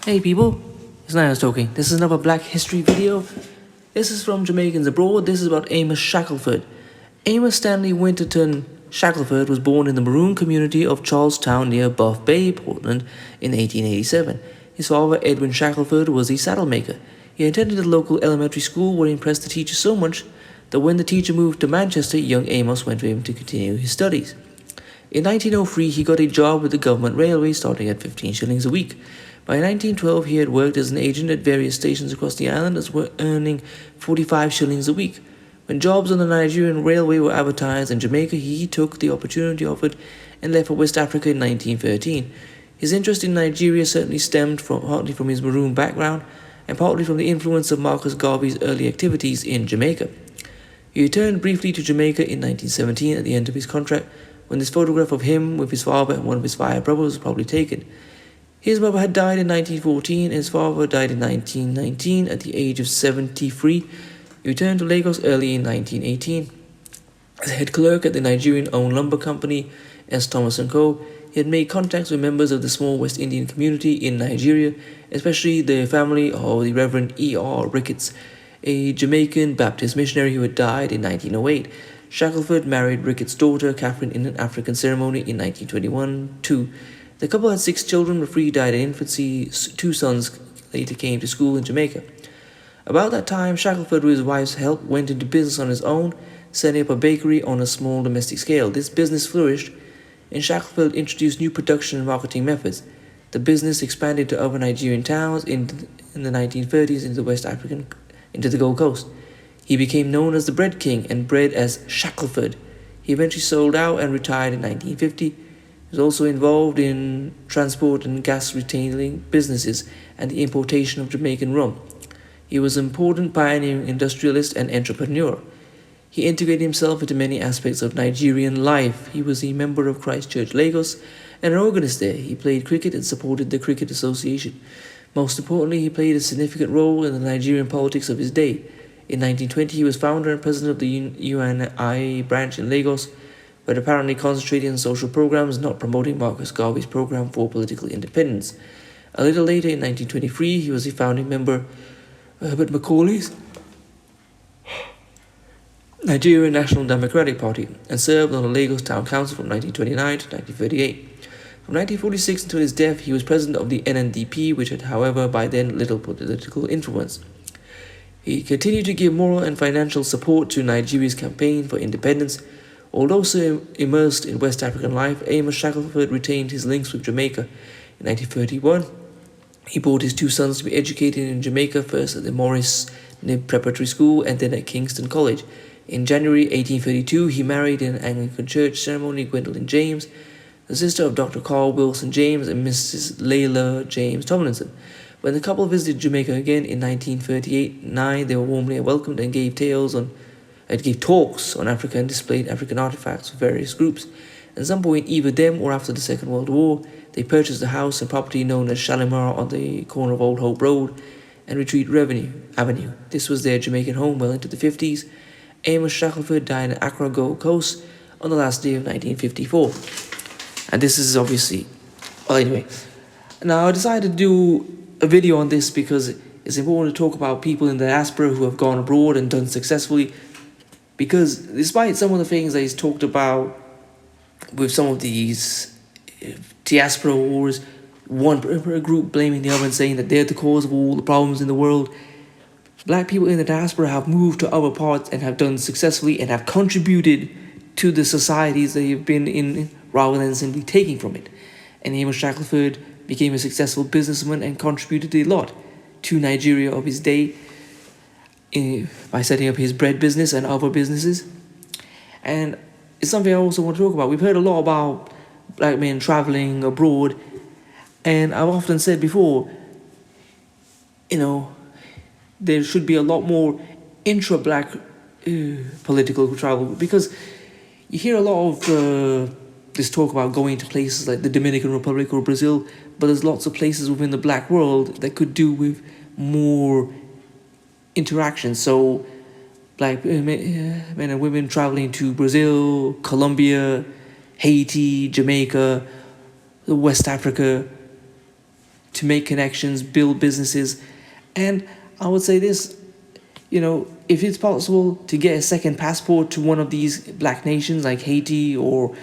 Hey people, it's Niles talking. This is another Black History video. This is from Jamaicans Abroad. This is about Amos Shackleford. Amos Stanley Winterton Shackleford was born in the Maroon community of Charlestown near Buff Bay, Portland, in 1887. His father, Edwin Shackleford, was a saddle maker. He attended the local elementary school where he impressed the teacher so much that when the teacher moved to Manchester, young Amos went with him to continue his studies. In 1903, he got a job with the government railway starting at 15 shillings a week. By 1912, he had worked as an agent at various stations across the island as well, earning 45 shillings a week. When jobs on the Nigerian railway were advertised in Jamaica, he took the opportunity offered and left for West Africa in 1913. His interest in Nigeria certainly stemmed partly from his Maroon background and partly from the influence of Marcus Garvey's early activities in Jamaica. He returned briefly to Jamaica in 1917 at the end of his contract, when this photograph of him with his father and one of his 5 brothers was probably taken. His mother had died in 1914 and his father died in 1919 at the age of 73. He returned to Lagos early in 1918. As head clerk at the Nigerian-owned lumber company S. Thomas & Co., he had made contacts with members of the small West Indian community in Nigeria, especially the family of the Reverend E.R. Ricketts, a Jamaican Baptist missionary who had died in 1908. Shackleford married Ricketts' daughter, Catherine, in an African ceremony in 1921-2. The couple had 6 children, but 3 died in infancy. 2 sons later came to school in Jamaica. About that time, Shackleford, with his wife's help, went into business on his own, setting up a bakery on a small domestic scale. This business flourished, and Shackleford introduced new production and marketing methods. The business expanded to other Nigerian towns in the 1930s into the Gold Coast. He became known as the Bread King and bred as Shackleford. He eventually sold out and retired in 1950. He was also involved in transport and gas retailing businesses and the importation of Jamaican rum. He was an important pioneering industrialist and entrepreneur. He integrated himself into many aspects of Nigerian life. He was a member of Christ Church Lagos and an organist there. He played cricket and supported the Cricket Association. Most importantly, he played a significant role in the Nigerian politics of his day. In 1920, he was founder and president of the UNI branch in Lagos, but apparently concentrating on social programs, not promoting Marcus Garvey's program for political independence. A little later, in 1923, he was a founding member of Herbert Macaulay's Nigerian National Democratic Party and served on the Lagos Town Council from 1929 to 1938. From 1946 until his death, he was president of the NNDP, which had, however, by then little political influence. He continued to give moral and financial support to Nigeria's campaign for independence. Although so immersed in West African life, Amos Shackleford retained his links with Jamaica. In 1931, he brought his 2 sons to be educated in Jamaica, first at the Morris Nib Preparatory School and then at Kingston College. In January 1832, he married in an Anglican church ceremony Gwendolyn James, the sister of Dr. Carl Wilson James and Mrs. Layla James Tomlinson. When the couple visited Jamaica again in 1938-9, they were warmly welcomed and gave talks on Africa and displayed African artifacts for various groups. At some point, either them or after the Second World War, they purchased a house and property known as Shalimar on the corner of Old Hope Road and Retreat Avenue. This was their Jamaican home well into the 50s. Amos Shackleford died in Accra, Gold Coast on the last day of 1954. And this is obviously... Well, anyway. Now, I decided to do a video on this because it's important to talk about people in the diaspora who have gone abroad and done successfully, because despite some of the things that he's talked about with some of these diaspora wars, one group blaming the other and saying that they're the cause of all the problems in the world, Black people in the diaspora have moved to other parts and have done successfully and have contributed to the societies they have been in rather than simply taking from it. And Amos Shackleford became a successful businessman and contributed a lot to Nigeria of his day by setting up his bread business and other businesses. And it's something I also want to talk about. We've heard a lot about Black men traveling abroad, and I've often said before, there should be a lot more intra-Black political travel, because you hear a lot of this talk about going to places like the Dominican Republic or Brazil, but there's lots of places within the Black world that could do with more interaction. So Black men and women traveling to Brazil, Colombia, Haiti, Jamaica, West Africa, to make connections, build businesses. And I would say this, if it's possible to get a second passport to one of these black nations like Haiti or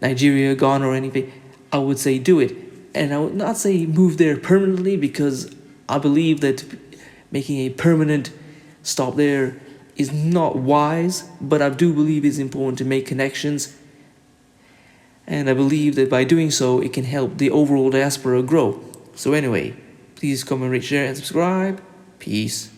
Nigeria, Ghana, or anything, I would say do it. And I would not say move there permanently, because I believe that making a permanent stop there is not wise, but I do believe it's important to make connections. And I believe that by doing so, it can help the overall diaspora grow. So anyway, please comment, rate, share, and subscribe. Peace.